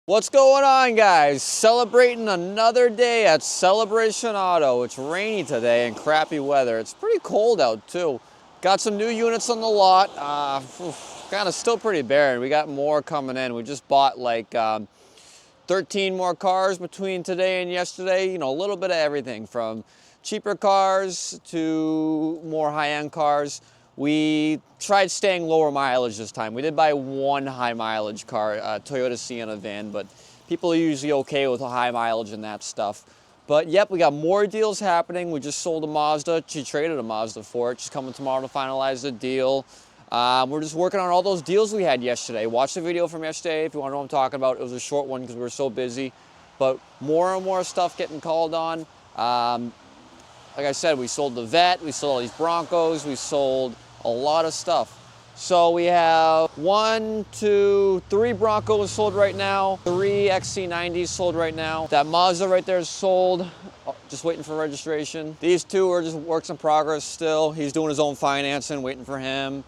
What's going on, guys? Celebrating another day at Celebration Auto. It's rainy today and crappy weather. It's pretty cold out too. Got some new units on the lot. Kind of still pretty barren. We got more coming in. We just bought like 13 more cars between today and yesterday. You know, a little bit of everything from cheaper cars to more high-end cars. We tried staying lower mileage this time. We did buy one high mileage car, Toyota Sienna van, but people are usually okay with a high mileage and that stuff. But yep, we got more deals happening. We just sold a Mazda. She traded a Mazda for it. She's coming tomorrow to finalize the deal. We're just working on all those deals we had yesterday. Watch the video from yesterday if you want to know what I'm talking about. It was a short one because we were so busy. But more and more stuff getting called on. Like I said, we sold the Vet, we sold all these Broncos, we sold a lot of stuff. So we have 3 Broncos sold right now, 3 XC90s sold right now. That Mazda right there is sold, just waiting for registration. These 2 are just works in progress still. He's doing his own financing, waiting for him.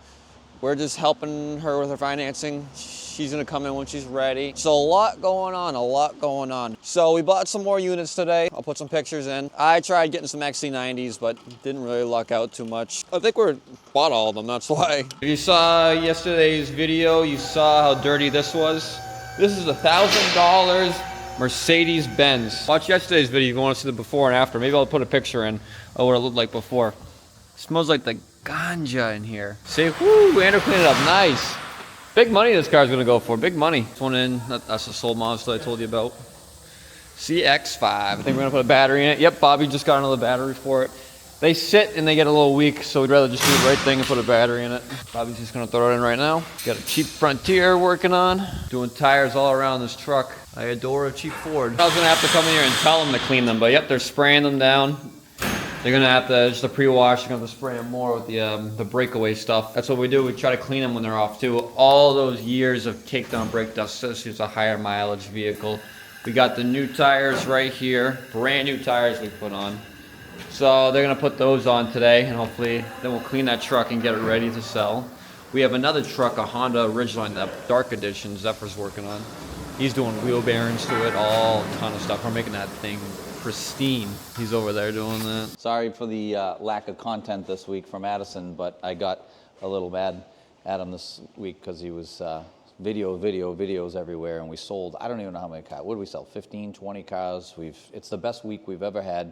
We're just helping her with her financing. She's gonna come in when she's ready. So a lot going on, a lot going on. So we bought some more units today. I'll put some pictures in. I tried getting some XC90s, but didn't really luck out too much. I think we bought all of them, that's why. If you saw yesterday's video, you saw how dirty this was. This is $1,000 Mercedes-Benz. Watch yesterday's video if you want to see the before and after. Maybe I'll put a picture in of what it looked like before. It smells like the ganja in here. See, whoo, Andrew cleaned it up nice. Big money this car's gonna go for, big money. This one in, that's the sold Mazda I told you about. CX-5, I think we're gonna put a battery in it. Yep, Bobby just got another battery for it. They sit and they get a little weak, so we'd rather just do the right thing and put a battery in it. Bobby's just gonna throw it in right now. Got a cheap Frontier working on. Doing tires all around this truck. I adore a cheap Ford. I was gonna have to come in here and tell them to clean them, but yep, they're spraying them down. They're gonna have to, just a pre-wash, they're gonna have to spray them more with the breakaway stuff. That's what we do, we try to clean them when they're off too. All those years of takedown brake dust, this is a higher mileage vehicle. We got the new tires right here, brand new tires we put on. So they're gonna put those on today and hopefully then we'll clean that truck and get it ready to sell. We have another truck, a Honda Ridgeline, that dark edition Zephyr's working on. He's doing wheel bearings to it, all ton of stuff. We're making that thing pristine. He's over there doing that. Sorry for the lack of content this week from Addison, but I got a little mad at him this week because he was videos everywhere, and we sold, I don't even know how many cars. What did we sell? 15, 20 cars. It's the best week we've ever had.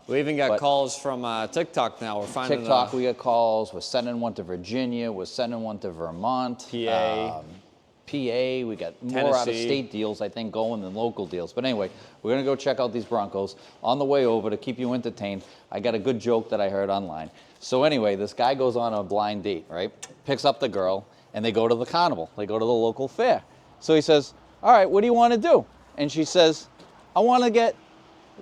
We even got calls from TikTok now. We're finding TikTok, we got calls. We're sending one to Virginia. We're sending one to Vermont. PA, we got more out-of-state deals, I think, going than local deals. But anyway, we're going to go check out these Broncos. On the way over, to keep you entertained, I got a good joke that I heard online. So anyway, this guy goes on a blind date, right? Picks up the girl, and they go to the carnival. They go to the local fair. So he says, all right, what do you want to do? And she says, I want to get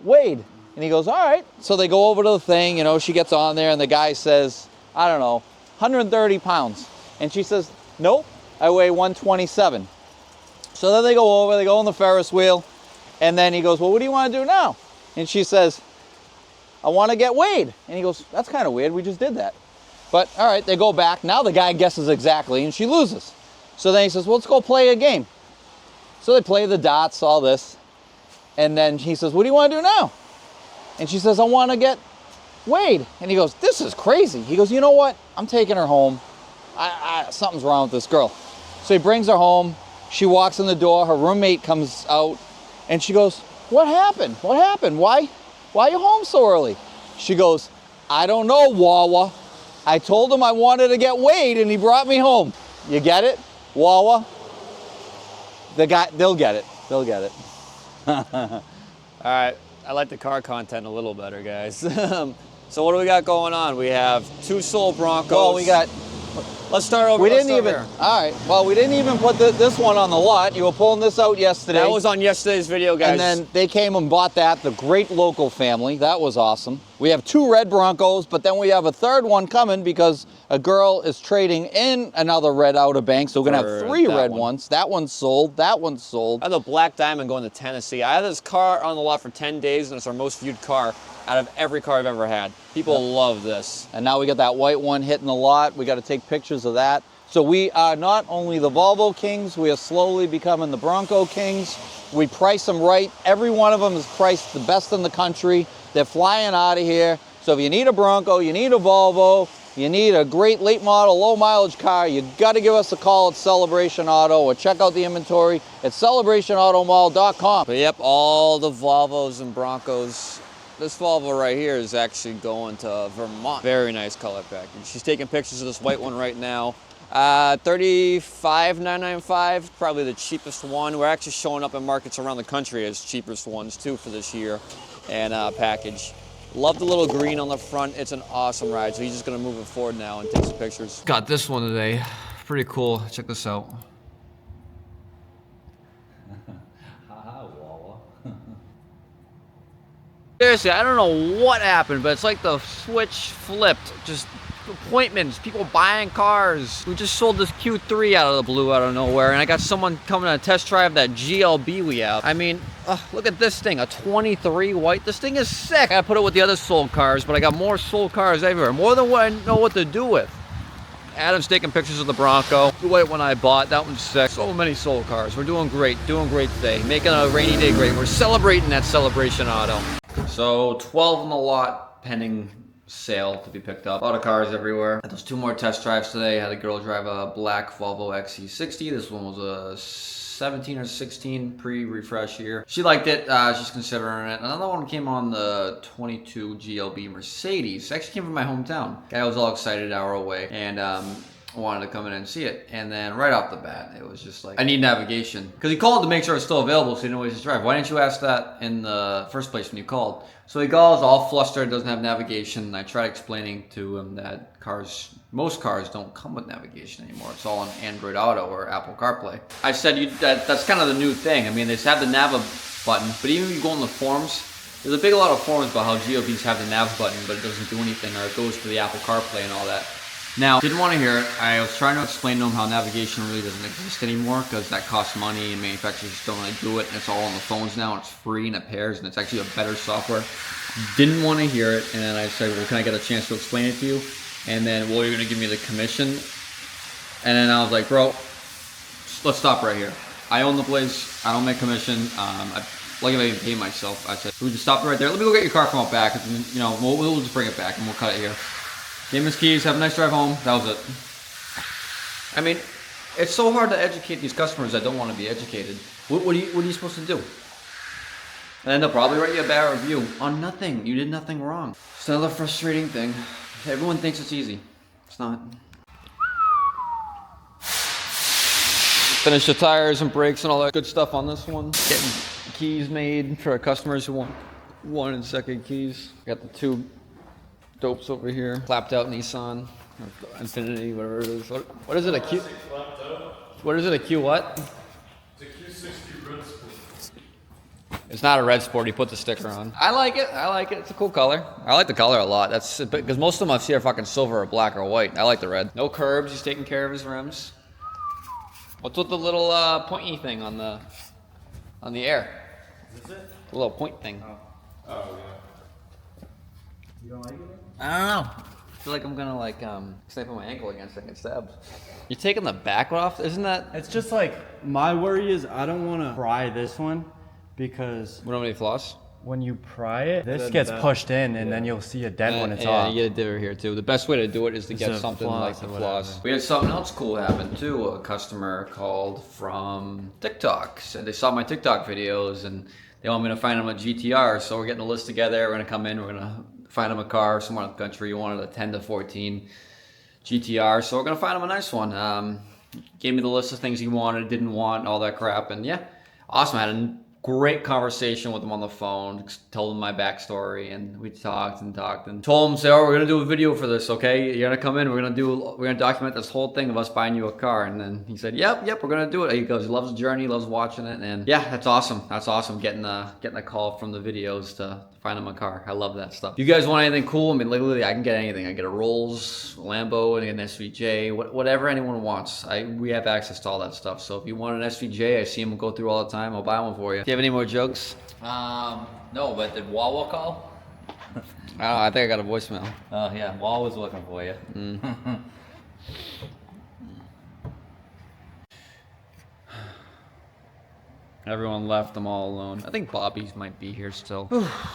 weighed. And he goes, all right. So they go over to the thing, you know, she gets on there, and the guy says, I don't know, 130 pounds. And she says, nope. I weigh 127. So then they go over, they go on the Ferris wheel, and then he goes, well, what do you want to do now? And she says, I want to get weighed. And he goes, that's kind of weird, we just did that. But all right, they go back. Now the guy guesses exactly, and she loses. So then he says, well, let's go play a game. So they play the dots, all this. And then he says, what do you want to do now? And she says, I want to get weighed. And he goes, this is crazy. He goes, you know what? I'm taking her home. Something's wrong with this girl. So he brings her home. She walks in the door. Her roommate comes out, and she goes, what happened? What happened? Why are you home so early? She goes, I don't know, Wawa. I told him I wanted to get weighed, and he brought me home. You get it, Wawa? They'll get it. They'll get it. All right, I like the car content a little better, guys. So what do we got going on? We have 2 sold Broncos. Well, let's start over. We didn't even. All right. Well, we didn't even put this one on the lot. You were pulling this out yesterday. That was on yesterday's video, guys. And then they came and bought that. The great local family. That was awesome. We have 2 red Broncos, but then we have a 3rd one coming because a girl is trading in another red Outer Banks. So we're gonna have 3 red ones. That one's sold. That one's sold. I have the Black Diamond going to Tennessee. I had this car on the lot for 10 days, and it's our most viewed car out of every car I've ever had. People love this. And now we got that white one hitting the lot. We got to take pictures of that. So we are not only the Volvo kings, we are slowly becoming the Bronco kings. We price them right. Every one of them is priced the best in the country. They're flying out of here. So if you need a Bronco, you need a Volvo, you need a great late model, low mileage car, you got to give us a call at Celebration Auto or check out the inventory at celebrationautomall.com. But yep, all the Volvos and Broncos. This Volvo right here is actually going to Vermont. Very nice color package. She's taking pictures of this white one right now. $35,995, probably the cheapest one. We're actually showing up in markets around the country as cheapest ones too for this year. And package. Love the little green on the front. It's an awesome ride. So he's just gonna move it forward now and take some pictures. Got this one today. Pretty cool. Check this out. Seriously, I don't know what happened, but it's like the switch flipped. Just appointments, people buying cars. We just sold this Q3 out of the blue, out of nowhere, and I got someone coming to test drive that GLB we have. I mean, look at this thing, a 23 white. This thing is sick. I put it with the other sold cars, but I got more sold cars everywhere. More than what I know what to do with. Adam's taking pictures of the Bronco. The white one I bought, that one's sick. So many sold cars. We're doing great today. Making a rainy day great. We're celebrating at Celebration Auto. So 12 in the lot, pending sale to be picked up. A lot of cars everywhere. Had those 2 more test drives today. Had a girl drive a black Volvo XC60. This one was a 17 or 16 pre-refresh year. She liked it. She's considering it. Another one came on the 22 GLB Mercedes. It actually came from my hometown. Guy was all excited, an hour away, and wanted to come in and see it. And then right off the bat, it was just like, I need navigation. Because he called to make sure it's still available so he knows to drive. Why didn't you ask that in the first place when you called? So he calls all flustered, doesn't have navigation. And I tried explaining to him that most cars don't come with navigation anymore. It's all on Android Auto or Apple CarPlay. I said that's kind of the new thing. I mean, they have the nav button, but even if you go on the forums, there's a lot of forums about how GLBs have the nav button, but it doesn't do anything, or it goes to the Apple CarPlay and all that. Now, didn't want to hear it. I was trying to explain to him how navigation really doesn't exist anymore because that costs money and manufacturers just don't want to do it, and it's all on the phones now, and it's free and it pairs, and it's actually a better software. Didn't want to hear it, and then I said, well, can I get a chance to explain it to you? And then, well, you're going to give me the commission? And then I was like, bro, let's stop right here. I own the place. I don't make commission. Like if I even pay myself. I said, we just stop it right there. Let me go get your car from out back. And, you know, we'll just bring it back and we'll cut it here. Gave him his keys, have a nice drive home. That was it. I mean, it's so hard to educate these customers that don't want to be educated. What are you supposed to do? And then they'll probably write you a bad review on nothing. You did nothing wrong. It's another frustrating thing. Everyone thinks it's easy. It's not. Finish the tires and brakes and all that good stuff on this one. Getting keys made for our customers who want 1 and 2nd keys. Got the 2 dopes over here. Clapped out Nissan, Infinity, whatever it is. What is it, a Q? What is it, a Q what? It's a Q60 Red Sport. It's not a red Sport, he put the sticker on. I like it, it's a cool color. I like the color a lot. That's because most of them I see are fucking silver or black or white. I like the red. No curbs, he's taking care of his rims. What's with the little pointy thing on the air? Is it? The little point thing. Oh, yeah. You don't like it? I don't know. I feel like I'm gonna like snap my ankle against it and get stabbed. You're taking the back off? Isn't that? It's just like, my worry is I don't want to pry this one because We don't have any floss? when you pry it, this Then gets that- pushed in and then you'll see a dent when it's yeah, off. you get a diver here too. The best way to do it is to get a something like floss the or floss. whatever. We had something else cool happen too. A customer called from TikTok. Said they saw my TikTok videos and they want me to find them a GTR. So we're getting a list together. We're gonna come in. We're gonna find them a car somewhere in the country. You wanted a 10 to 14 GTR. So we're gonna find them a nice one. Gave me the list of things he wanted, didn't want, all that crap. And yeah, awesome. I had a great conversation with him on the phone, told him my backstory, and we talked and told him, say, oh, we're gonna do a video for this, okay? You're gonna come in, we're gonna document this whole thing of us buying you a car. And then he said, yep, we're gonna do it. He goes, he loves the journey, loves watching it, and yeah, that's awesome. That's awesome getting a call from the videos to find him a car. I love that stuff. If you guys want anything cool, I mean, literally, I can get anything. I get a Rolls, a Lambo, and an SVJ, whatever anyone wants. We have access to all that stuff. So if you want an SVJ, I see them go through all the time. I'll buy one for you. Do you have any more jokes? No, but did Wawa call? Oh, I think I got a voicemail. Oh yeah, Wawa was looking for you. Everyone left, I'm all alone. I think Bobby's might be here still.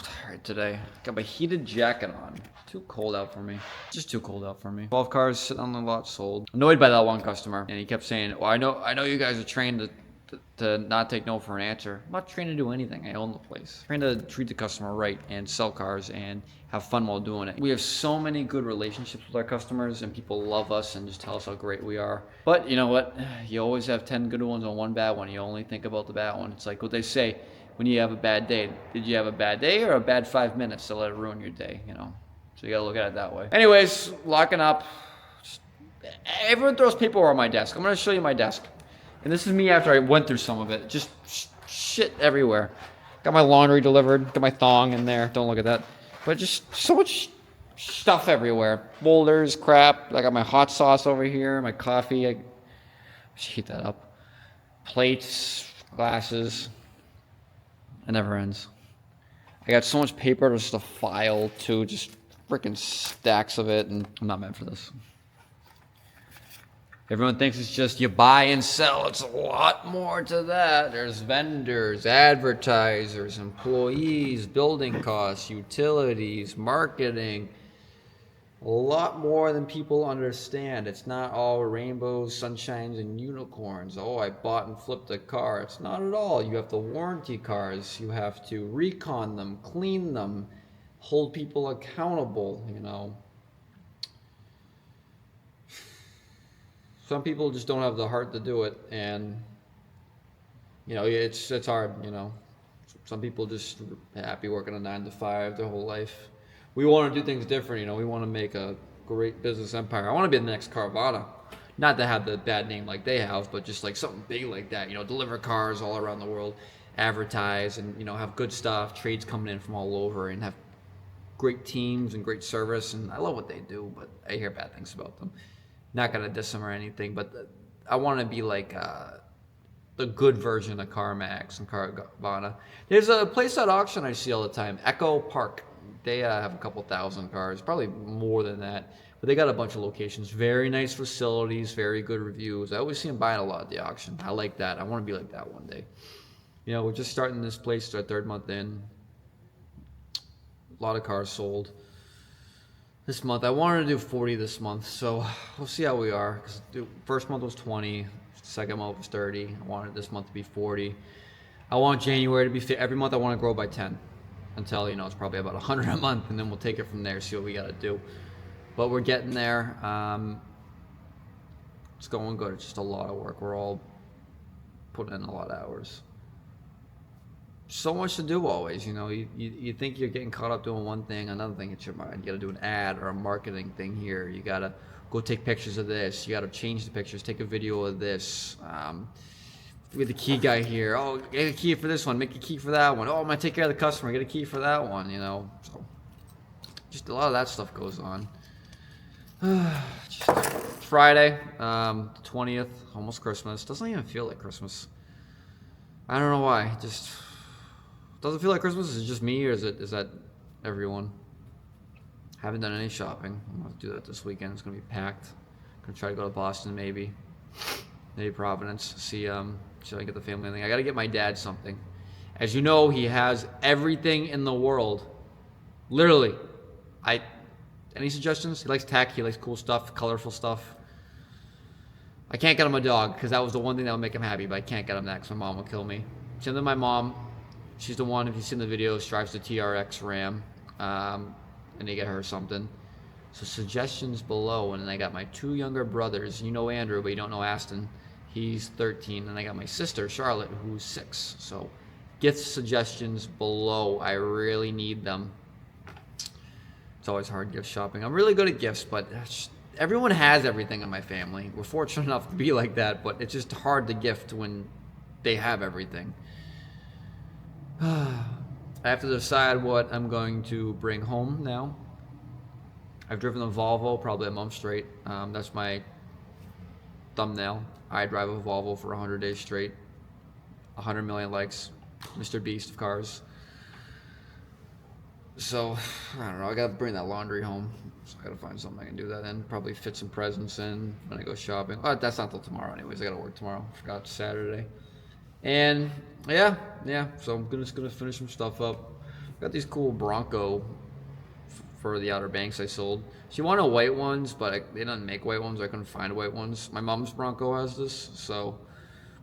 Tired today. Got my heated jacket on. Too cold out for me. Just too cold out for me. 12 cars sitting on the lot sold. Annoyed by that one customer. And he kept saying, well, I know you guys are trained to not take no for an answer. I'm not trained to do anything. I own the place. I'm trained to treat the customer right and sell cars and have fun while doing it. We have so many good relationships with our customers and people love us and just tell us how great we are. But you know what? You always have 10 good ones and one bad one. You only think about the bad one. It's like what they say when you have a bad day. Did you have a bad day or a bad 5 minutes to let it ruin your day, you know? So you gotta look at it that way. Anyways, locking up. Everyone throws paperwork on my desk. I'm gonna show you my desk. And this is me after I went through some of it. Just shit everywhere. Got my laundry delivered. Got my thong in there. Don't look at that. But just so much stuff everywhere. Boulders, crap. I got my hot sauce over here. My coffee. I should heat that up. Plates, glasses. It never ends. I got so much paper just to file too. Just freaking stacks of it. And I'm not meant for this. Everyone thinks it's just you buy and sell. It's a lot more to that. There's vendors, advertisers, employees, building costs, utilities, marketing. A lot more than people understand. It's not all rainbows, sunshines, and unicorns. Oh, I bought and flipped a car. It's not at all. You have to warranty cars. You have to recon them, clean them, hold people accountable, you know. Some people just don't have the heart to do it, and you know it's hard. You know, some people just happy working a 9 to 5 their whole life. We want to do things different. You know, we want to make a great business empire. I want to be the next Carvana, not to have the bad name like they have, but just like something big like that. You know, deliver cars all around the world, advertise, and you know have good stuff. Trades coming in from all over, and have great teams and great service. And I love what they do, but I hear bad things about them. Not gonna diss them or anything, but I want to be like the good version of CarMax and Carvana. There's a place at auction I see all the time, Echo Park. They have a couple thousand cars, probably more than that, but they got a bunch of locations. Very nice facilities, very good reviews. I always see them buying a lot at the auction. I like that. I want to be like that one day. You know, we're just starting this place. It's our 3rd month in. A lot of cars sold. This month, I wanted to do 40 this month, so we'll see how we are. Cause the first month was 20, second month was 30. I wanted this month to be 40. I want January to be 50. Every month I want to grow by 10 until, you know, it's probably about 100 a month, and then we'll take it from there, see what we got to do. But we're getting there. It's going good. It's just a lot of work. We're all putting in a lot of hours. So much to do always, you know. You think you're getting caught up doing one thing, another thing hits your mind. You got to do an ad or a marketing thing here. You got to go take pictures of this. You got to change the pictures, take a video of this. With the key guy here. Oh, get a key for this one. Make a key for that one. Oh, I'm gonna take care of the customer. Get a key for that one. You know, so just a lot of that stuff goes on. Friday, 20th, almost Christmas. Doesn't even feel like Christmas. I don't know why. It just doesn't feel like Christmas. Is it just me, or is that everyone? Haven't done any shopping. I'm gonna do that this weekend. It's gonna be packed. Gonna try to go to Boston, maybe Providence. See if I can get the family thing. I gotta get my dad something. As you know, he has everything in the world. Literally. Any suggestions? He likes tech. He likes cool stuff, colorful stuff. I can't get him a dog because that was the one thing that would make him happy, but I can't get him that because my mom will kill me. Send them to my mom. She's the one, if you've seen the videos, drives the TRX Ram. And they get her something. So suggestions below. And then I got my 2 younger brothers. You know Andrew, but you don't know Aston. He's 13. And I got my sister, Charlotte, who's 6. So gift suggestions below. I really need them. It's always hard gift shopping. I'm really good at gifts, but everyone has everything in my family. We're fortunate enough to be like that, but it's just hard to gift when they have everything. I have to decide what I'm going to bring home now. I've driven a Volvo probably a month straight. That's my thumbnail. I drive a Volvo for 100 days straight. 100 million likes. Mr. Beast of cars. So, I don't know, I gotta bring that laundry home. So I gotta find something I can do that in. Probably fit some presents in when I go shopping. Oh, that's not till tomorrow anyways. I gotta work tomorrow. Forgot Saturday. And yeah. So I'm just gonna finish some stuff up. Got these cool Bronco for the Outer Banks I sold. She wanted white ones, but they didn't make white ones. I couldn't find white ones. My mom's Bronco has this, so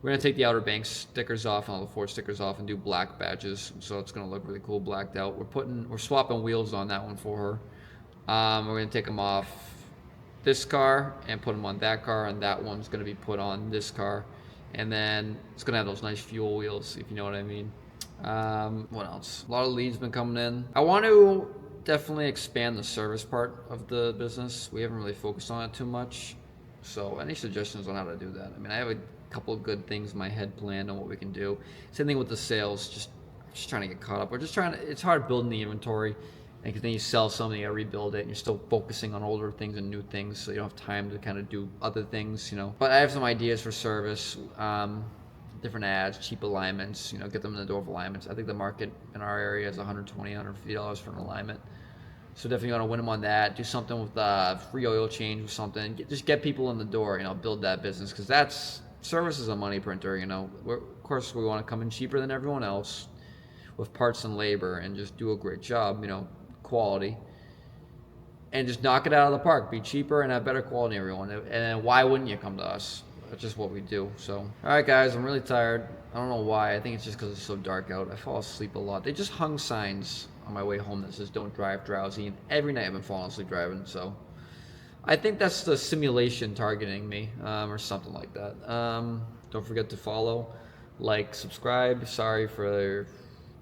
we're gonna take the Outer Banks stickers off and all the Ford stickers off and do black badges. So it's gonna look really cool blacked out. We're swapping wheels on that one for her. We're gonna take them off this car and put them on that car, and that one's gonna be put on this car. And then it's gonna have those nice fuel wheels, if you know what I mean. What else? A lot of leads been coming in. I want to definitely expand the service part of the business. We haven't really focused on it too much. So any suggestions on how to do that? I mean, I have a couple of good things in my head planned on what we can do. Same thing with the sales, just trying to get caught up. We're just trying to, it's hard building the inventory. And then you sell something, you gotta rebuild it, and you're still focusing on older things and new things, so you don't have time to kind of do other things, you know. But I have some ideas for service, different ads, cheap alignments, you know, get them in the door of alignments. I think the market in our area is $120, $150 for an alignment. So definitely want to win them on that. Do something with free oil change or something. Just get people in the door, you know, build that business, because that's, service is a money printer, you know. Of course, we want to come in cheaper than everyone else with parts and labor and just do a great job, you know, quality, and just knock it out of the park. Be cheaper and have better quality, everyone. And why wouldn't you come to us? That's just what we do. So, all right, guys, I'm really tired. I don't know why. I think it's just because it's so dark out. I fall asleep a lot. They just hung signs on my way home that says "Don't drive drowsy," and every night I've been falling asleep driving. So, I think that's the simulation targeting me, or something like that. Don't forget to follow, like, subscribe. Sorry for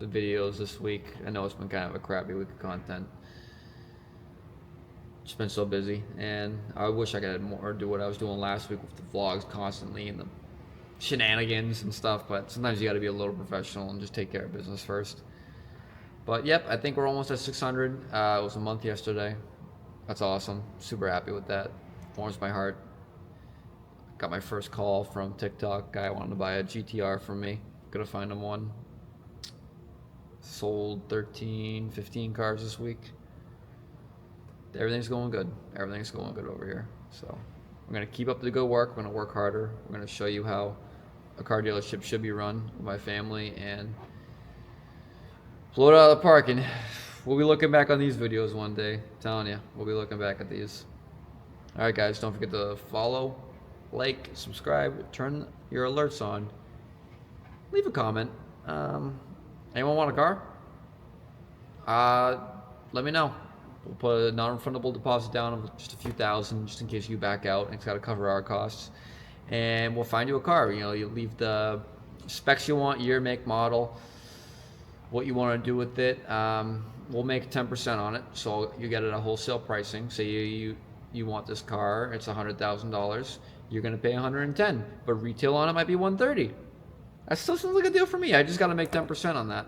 the videos this week. I know it's been kind of a crappy week of content. Just been so busy, and I wish I could more do what I was doing last week with the vlogs constantly and the shenanigans and stuff, but sometimes you got to be a little professional and just take care of business first. But yep, I think we're almost at 600. It was a month yesterday. That's awesome. Super happy with that. Warms my heart. Got my first call from TikTok. Guy wanted to buy a GTR from me. Gonna find him one. Sold 13, 15 cars this week. Everything's going good. Everything's going good over here. So we're going to keep up the good work. We're going to work harder. We're going to show you how a car dealership should be run by family and blow it out of the park. And we'll be looking back on these videos one day. I'm telling you, we'll be looking back at these. All right, guys, don't forget to follow, like, subscribe, turn your alerts on. Leave a comment. Anyone want a car? Let me know. We'll put a non-refundable deposit down of just a few thousand, just in case you back out, and it's got to cover our costs. And we'll find you a car. You know, you leave the specs you want, year, make, model, what you want to do with it. We'll make 10% on it, so you get it at wholesale pricing. Say you want this car, it's $100,000. You're going to pay 110, but retail on it might be 130. That still sounds like a deal for me. I just got to make 10% on that.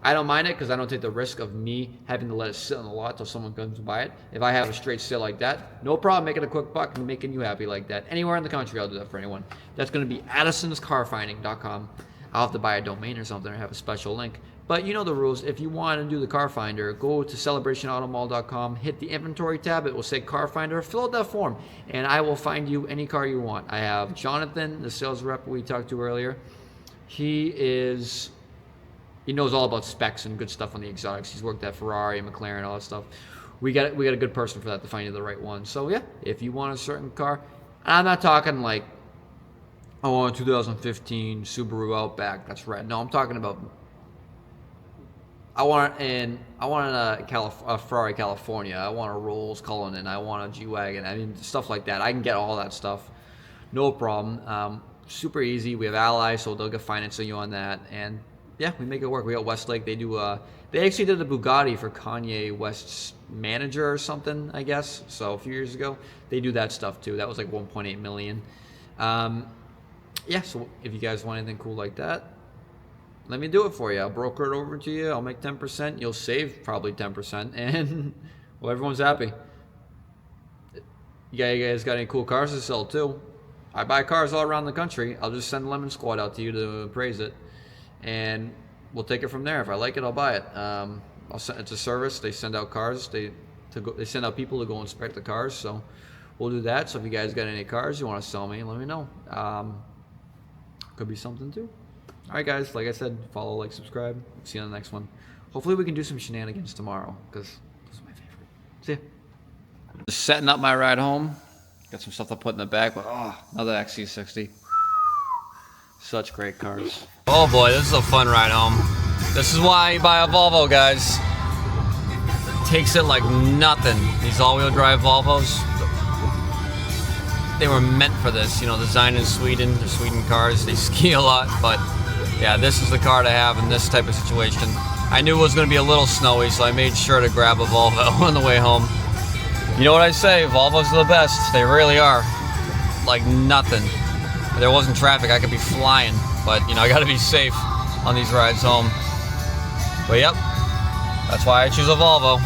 I don't mind it because I don't take the risk of me having to let it sit on the lot till someone comes to buy it. If I have a straight sale like that, no problem making a quick buck and making you happy like that. Anywhere in the country, I'll do that for anyone. That's going to be addisonscarfinding.com. I'll have to buy a domain or something or have a special link. But you know the rules. If you want to do the car finder, go to celebrationautomall.com, hit the inventory tab. It will say car finder. Fill out that form, and I will find you any car you want. I have Jonathan, the sales rep we talked to earlier. He knows all about specs and good stuff on the exotics. He's worked at Ferrari, McLaren, all that stuff. We got a good person for that to find you the right one. So yeah, if you want a certain car, I'm not talking like, I want a 2015 Subaru Outback that's red. No, I'm talking about, I want a Ferrari California. I want a Rolls Cullinan. I want a G-Wagon. I mean, stuff like that. I can get all that stuff. No problem. Super easy. We have Ally, so they'll get financing you on that. And yeah, we make it work. We got Westlake. They do. They actually did a Bugatti for Kanye West's manager or something, I guess. So a few years ago, they do that stuff too. That was like 1.8 million. Yeah. So if you guys want anything cool like that, let me do it for you. I'll broker it over to you. I'll make 10%. You'll save probably 10%, and well, everyone's happy. You guys got any cool cars to sell too? I buy cars all around the country. I'll just send Lemon Squad out to you to appraise it, and we'll take it from there. If I like it, I'll buy it. It's a service. They send out cars. They send out people to go inspect the cars. So we'll do that. So if you guys got any cars you want to sell me, let me know. Could be something too. All right, guys, like I said, follow, like, subscribe. See you on the next one. Hopefully we can do some shenanigans tomorrow, because those are my favorite. See ya. Just setting up my ride home. Got some stuff to put in the back, but oh, another XC60. Such great cars. Oh boy, this is a fun ride home. This is why you buy a Volvo, guys. Takes it like nothing. These all-wheel drive Volvos, they were meant for this. You know, designed in Sweden. They're Sweden cars. They ski a lot, but yeah, this is the car to have in this type of situation. I knew it was going to be a little snowy, so I made sure to grab a Volvo on the way home. You know what I say? Volvos are the best. They really are. Like nothing. If there wasn't traffic, I could be flying, but you know, I got to be safe on these rides home. But yep, that's why I choose a Volvo.